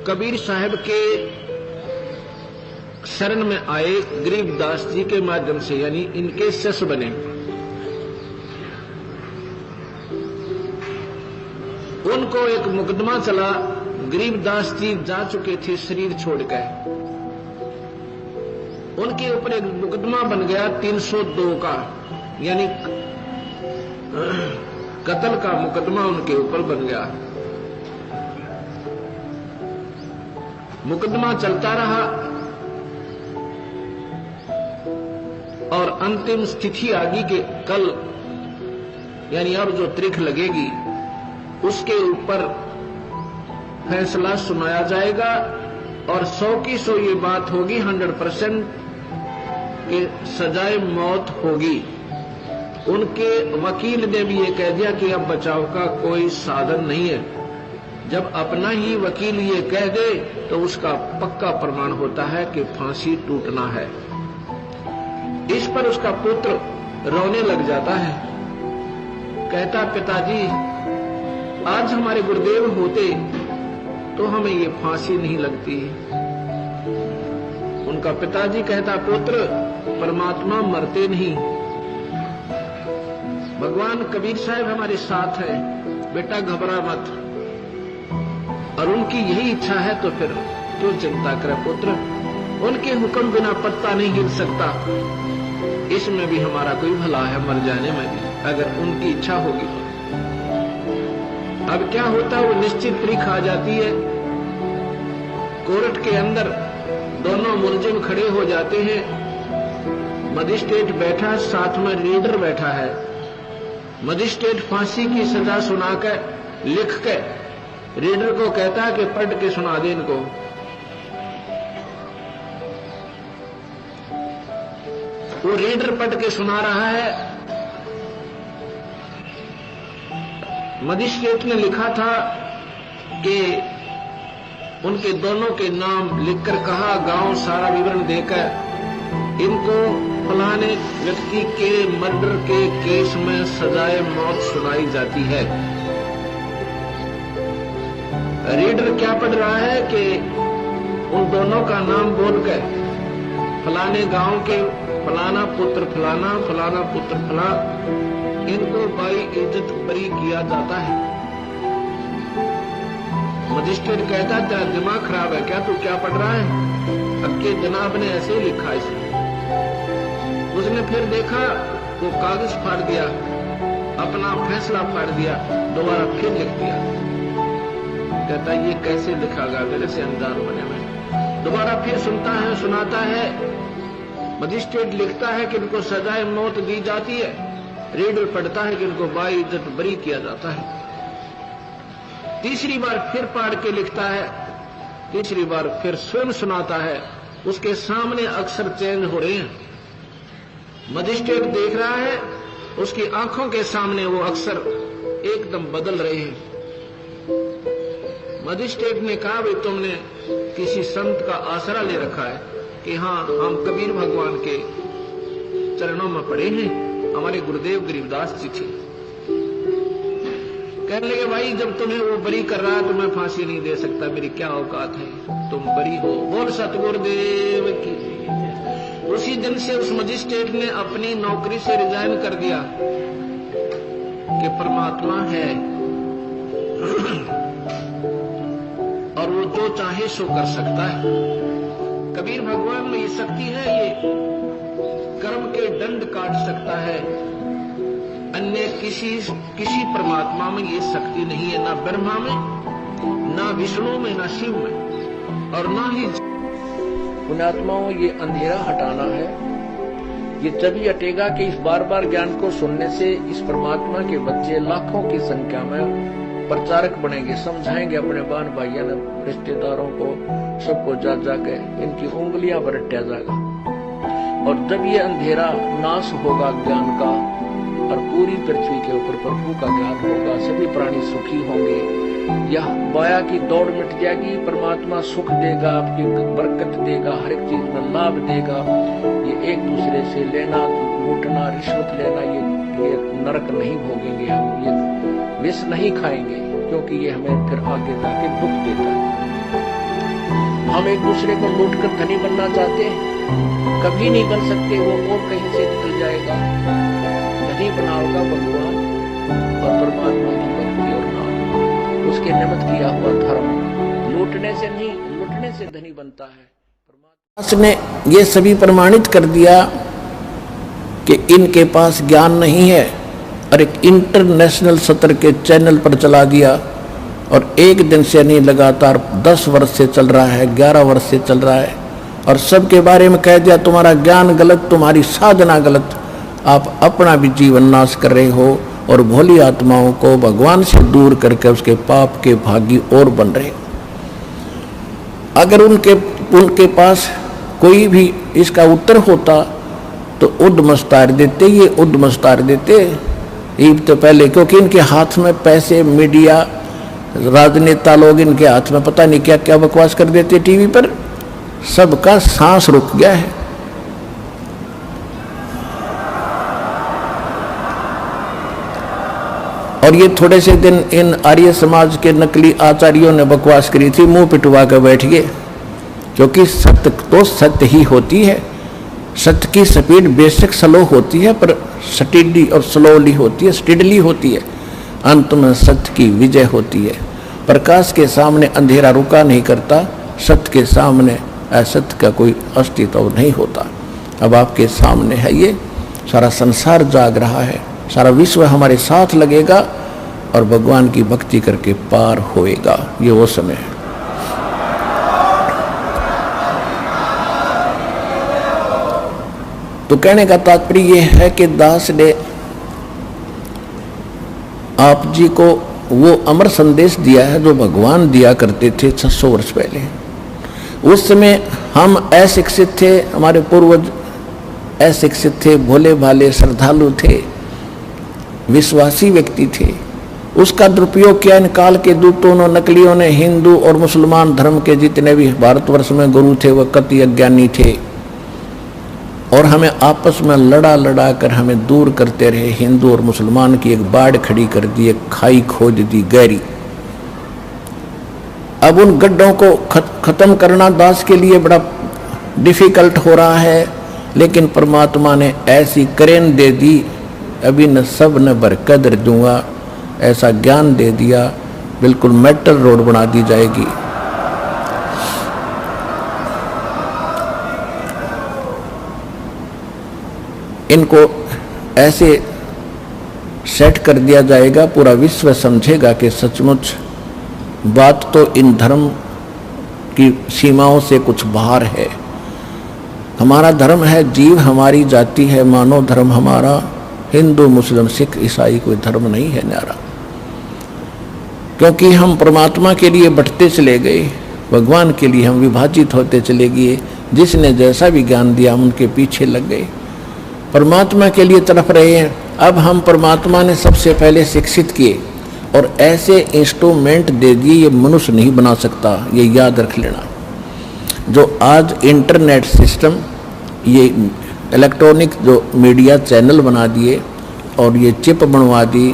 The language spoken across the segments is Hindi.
कबीर साहब के शरण में आए गरीबदास जी के माध्यम से, यानी इनके शिष्य बने। उनको एक मुकदमा चला, गरीबदास जी जा चुके थे शरीर छोड़कर। उनके ऊपर एक मुकदमा बन गया 302 का, यानी कत्ल का मुकदमा उनके ऊपर बन गया। मुकदमा चलता रहा और अंतिम स्थिति आ गई कि कल, यानी अब जो तारीख लगेगी उसके ऊपर फैसला सुनाया जाएगा और 100 की 100 ये बात होगी, 100% कि सजाए मौत होगी। उनके वकील ने भी ये कह दिया कि अब बचाव का कोई साधन नहीं है। जब अपना ही वकील ये कह दे तो उसका पक्का प्रमाण होता है कि फांसी टूटना है। इस पर उसका पुत्र रोने लग जाता है, कहता पिताजी आज हमारे गुरुदेव होते तो हमें ये फांसी नहीं लगती। उनका पिताजी कहता पुत्र परमात्मा मरते नहीं, भगवान कबीर साहब हमारे साथ है, बेटा घबरा मत। और उनकी यही इच्छा है तो फिर तो चिंता करे पुत्र, उनके हुक्म बिना पत्ता नहीं हिल सकता। इसमें भी हमारा कोई भला है, मर जाने में भी, अगर उनकी इच्छा होगी तो। अब क्या होता है, वो निश्चित तारीख आ जाती है, कोर्ट के अंदर दोनों मुलजिम खड़े हो जाते हैं, मजिस्ट्रेट बैठा, साथ में रीडर बैठा है। मजिस्ट्रेट फांसी की सजा सुनाकर लिख के रीडर को कहता है कि पढ़ के सुना दे इनको। वो रीडर पढ़ के सुना रहा है। मजिस्ट्रेट ने लिखा था कि उनके दोनों के नाम लिखकर कहा, गांव सारा विवरण देकर इनको फलाने व्यक्ति के मर्डर के केस में सजाए मौत सुनाई जाती है। रीडर क्या पढ़ रहा है कि उन दोनों का नाम बोलकर फलाने गांव के फलाना पुत्र फलाना, फलाना पुत्र फला, इनको बाई इज्जत बरी किया जाता है। मजिस्ट्रेट कहता तेरा दिमाग खराब है क्या, तू क्या पढ़ रहा है? अब के जनाब ने ऐसे ही लिखा इसमें। उसने फिर देखा, वो कागज फाड़ दिया, अपना फैसला फाड़ दिया, दोबारा फिर लिख दिया। कहता ये कैसे लिखागा, मेरे से अनजान बने में। दोबारा फिर सुनता है, सुनाता है, मजिस्ट्रेट लिखता है कि इनको सजाए मौत दी जाती है, रीडर पढ़ता है कि इनको बाई इज्जत बरी किया जाता है। तीसरी बार फिर पढ़ के लिखता है, तीसरी बार फिर स्वयं सुनाता है, उसके सामने अक्षर चेंज हो रहे हैं। मजिस्ट्रेट देख रहा है, उसकी आंखों के सामने वो अक्षर एकदम बदल रहे हैं। मजिस्ट्रेट ने कहा भाई तुमने किसी संत का आसरा ले रखा है कि हाँ हम कबीर भगवान के चरणों में पड़े हैं, हमारे गुरुदेव गरीबदास जी थे। कहने लगे भाई जब तुम्हें वो बरी कर रहा है तो मैं फांसी नहीं दे सकता, मेरी क्या औकात है, तुम बरी हो। बोल सतगुरुदेव की। उसी दिन से उस मजिस्ट्रेट ने अपनी नौकरी से रिजाइन कर दिया कि परमात्मा है और वो जो चाहे सो कर सकता है। कबीर भगवान में ये शक्ति है, ये कर्म के दंड काट सकता है। अन्य किसी परमात्मा में ये शक्ति नहीं है, ना ब्रह्मा में, ना विष्णु में, ना शिव में, और ना ही पुण्यात्माओं। ये अंधेरा हटाना है, ये तभी हटेगा कि इस बार बार ज्ञान को सुनने से इस परमात्मा के बच्चे लाखों की संख्या में प्रचारक बनेंगे, समझाएंगे अपने बहन भाइयों ने, रिश्तेदारों को, सबको जा जाके इनकी उंगलियां पर रटा जाएगा। और जब ये अंधेरा नाश होगा ज्ञान का और पूरी पृथ्वी के ऊपर प्रभु का ज्ञान होगा, सभी प्राणी सुखी होंगे, यह माया की दौड़ मिट जाएगी, परमात्मा सुख देगा, आपकी बरकत देगा, हर एक चीज में लाभ देगा। ये एक दूसरे से लेना लूटना, रिश्वत लेना, ये नरक नहीं भोगेंगे हम, ये विष नहीं खाएंगे, क्योंकि ये हमें फिर आगे जाके दुख देता है। हम एक दूसरे को लूट कर धनी बनना चाहते हैं, कभी नहीं बन सकते। वो और कहीं से निकल जाएगा। धनी बना होगा भगवान और परमात्मा की भक्ति और नाम, उसके निमित्त किया हुआ धर्म। लूटने से नहीं, लूटने से धनी बनता है। परमात्मा ने ये सभी प्रमाणित कर दिया कि इनके पास ज्ञान नहीं है, और एक इंटरनेशनल सत्र के चैनल पर चला दिया। और एक दिन से नहीं, लगातार 10 वर्ष से चल रहा है, 11 वर्ष से चल रहा है, और सबके बारे में कह दिया तुम्हारा ज्ञान गलत, तुम्हारी साधना गलत, आप अपना भी जीवन नाश कर रहे हो और भोली आत्माओं को भगवान से दूर करके उसके पाप के भागी और बन रहे हो। अगर उनके पास कोई भी इसका उत्तर होता तो उद्मस्तार देते, ये उद्मस्तार देते ईब तो पहले, क्योंकि इनके हाथ में पैसे, मीडिया, राजनेता लोग इनके हाथ में पता नहीं क्या क्या बकवास कर देते टीवी पर, सबका सांस रुक गया है। और ये थोड़े से दिन इन आर्य समाज के नकली आचार्यों ने बकवास करी थी, मुंह पिटवा कर बैठ गए, क्योंकि सत्य तो सत्य ही होती है। सत्य की स्पीड बेशक स्लो होती है, पर स्टीडी और स्लोली होती है, स्टीडली होती है। अंत में सत्य की विजय होती है। प्रकाश के सामने अंधेरा रुका नहीं करता, सत्य के सामने असत्य का कोई अस्तित्व नहीं होता। अब आपके सामने है, ये सारा संसार जाग रहा है, सारा विश्व हमारे साथ लगेगा और भगवान की भक्ति करके पार होएगा। ये वो समय है। तो कहने का तात्पर्य यह है कि दास ने आप जी को वो अमर संदेश दिया है जो भगवान दिया करते थे 600 वर्ष पहले। उस समय हम अशिक्षित थे, हमारे पूर्वज अशिक्षित थे, भोले भाले श्रद्धालु थे, विश्वासी व्यक्ति थे। उसका दुरुपयोग किया इन काल के दूतों ने, नकलियों ने। हिंदू और मुसलमान धर्म के जितने भी भारतवर्ष में गुरु थे वह कति अज्ञानी थे, और हमें आपस में लड़ा लड़ा कर हमें दूर करते रहे। हिंदू और मुसलमान की एक बाढ़ खड़ी कर दी, एक खाई खोद दी गहरी। अब उन गड्ढों को खत्म करना दास के लिए बड़ा डिफिकल्ट हो रहा है, लेकिन परमात्मा ने ऐसी करेन दे दी, अभी न सब न बरकदर दूंगा, ऐसा ज्ञान दे दिया, बिल्कुल मेटल रोड बना दी जाएगी। इनको ऐसे सेट कर दिया जाएगा, पूरा विश्व समझेगा कि सचमुच बात तो इन धर्म की सीमाओं से कुछ बाहर है। हमारा धर्म है, जीव हमारी जाति है, मानव धर्म हमारा। हिंदू मुस्लिम सिख ईसाई कोई धर्म नहीं है न्यारा, क्योंकि हम परमात्मा के लिए बढ़ते चले गए, भगवान के लिए हम विभाजित होते चले गए। जिसने जैसा भी ज्ञान दिया हम उनके पीछे लग गए, परमात्मा के लिए तड़प रहे हैं। अब हम परमात्मा ने सबसे पहले शिक्षित किए और ऐसे इंस्ट्रूमेंट दे दिए, ये मनुष्य नहीं बना सकता, ये याद रख लेना। जो आज इंटरनेट सिस्टम, ये इलेक्ट्रॉनिक जो मीडिया चैनल बना दिए, और ये चिप बनवा दी,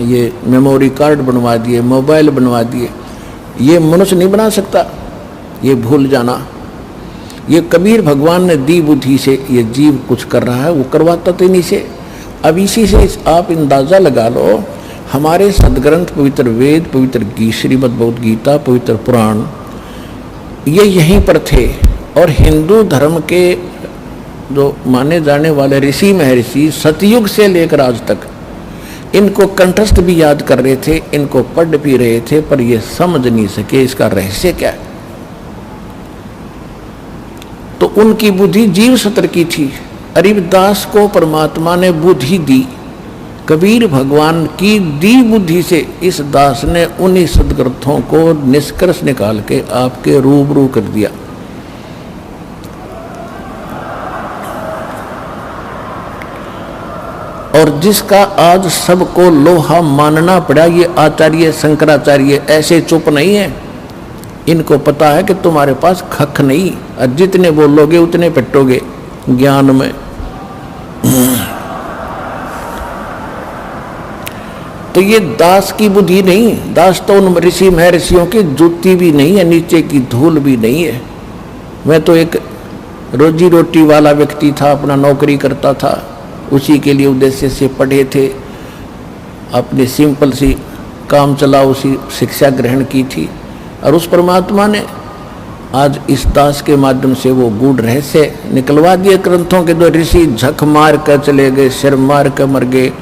ये मेमोरी कार्ड बनवा दिए, मोबाइल बनवा दिए, ये मनुष्य नहीं बना सकता, ये भूल जाना। ये कबीर भगवान ने दी बुद्धि से ये जीव कुछ कर रहा है, वो करवाता तो इन्हीं से। अब इसी से आप अंदाजा लगा लो, हमारे सदग्रंथ पवित्र वेद, पवित्र श्रीमद् भगवद गीता, पवित्र पुराण, ये यहीं पर थे। और हिंदू धर्म के जो माने जाने वाले ऋषि महर्षि सतयुग से लेकर आज तक इनको कंठस्थ भी याद कर रहे थे, इनको पढ़ भी रहे थे, पर ये समझ नहीं सके इसका रहस्य क्या है। तो उनकी बुद्धि जीव सत्र की थी। अरिबदास को परमात्मा ने बुद्धि दी, कबीर भगवान की दी बुद्धि से इस दास ने उन्हीं सदग्रंथों को निष्कर्ष निकाल के आपके रूबरू कर दिया। और जिसका आज सबको लोहा मानना पड़ा, ये आचार्य शंकराचार्य ऐसे चुप नहीं है। इनको पता है कि तुम्हारे पास खख नहीं, और जितने बोलोगे उतने पिटोगे ज्ञान में। तो ये दास की बुद्धि नहीं, दास तो उन ऋषि महर्षियों की जूती भी नहीं है, नीचे की धूल भी नहीं है। मैं तो एक रोजी रोटी वाला व्यक्ति था, अपना नौकरी करता था, उसी के लिए उद्देश्य से पढ़े थे, अपनी सिंपल सी काम चला उसी शिक्षा ग्रहण की थी। और उस परमात्मा ने आज इस दास के माध्यम से वो गूढ़ रहस्य निकलवा दिए ग्रंथों के। दो ऋषि झक मार कर चले गए, सिर मार कर मर गए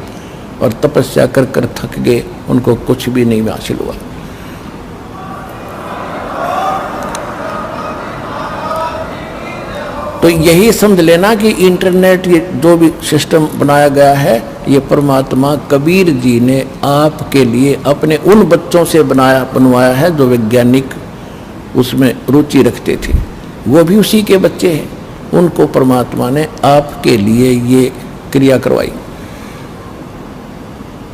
और तपस्या कर कर थक गए, उनको कुछ भी नहीं हासिल हुआ। तो यही समझ लेना कि इंटरनेट ये जो भी सिस्टम बनाया गया है, ये परमात्मा कबीर जी ने आपके लिए अपने उन बच्चों से बनवाया है जो वैज्ञानिक उसमें रुचि रखते थे, वो भी उसी के बच्चे हैं। उनको परमात्मा ने आपके लिए ये क्रिया करवाई।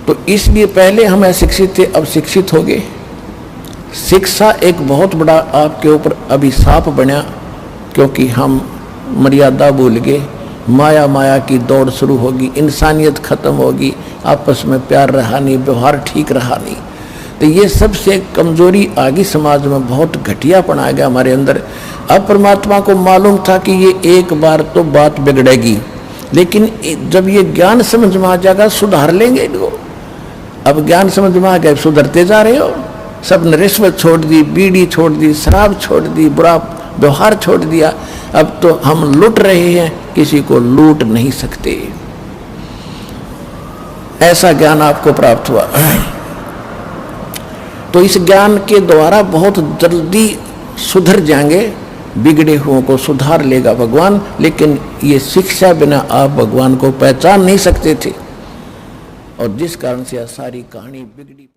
तो इसलिए पहले हम अशिक्षित थे, अब शिक्षित हो गए। शिक्षा एक बहुत बड़ा आपके ऊपर अभिशाप बना, क्योंकि हम मर्यादा भूल गए। माया की दौड़ शुरू होगी, इंसानियत खत्म होगी, आपस में प्यार रहा नहीं, व्यवहार ठीक रहा नहीं। तो ये सबसे कमजोरी आ गई समाज में, बहुत घटियापन आ गया हमारे अंदर। अब परमात्मा को मालूम था कि ये एक बार तो बात बिगड़ेगी, लेकिन जब ये ज्ञान समझ में आ जाएगा सुधार लेंगे इनको। अब ज्ञान समझ में आ गया, सुधरते जा रहे हो। सब ने रिश्वत छोड़ दी, बीड़ी छोड़ दी, शराब छोड़ दी, बुरा व्यवहार छोड़ दिया। अब तो हम लूट रहे हैं, किसी को लूट नहीं सकते। ऐसा ज्ञान आपको प्राप्त हुआ। तो इस ज्ञान के द्वारा बहुत जल्दी सुधर जाएंगे, बिगड़े हुओं को सुधार लेगा भगवान। लेकिन ये शिक्षा बिना आप भगवान को पहचान नहीं सकते थे, और जिस कारण से यह सारी कहानी बिगड़ी।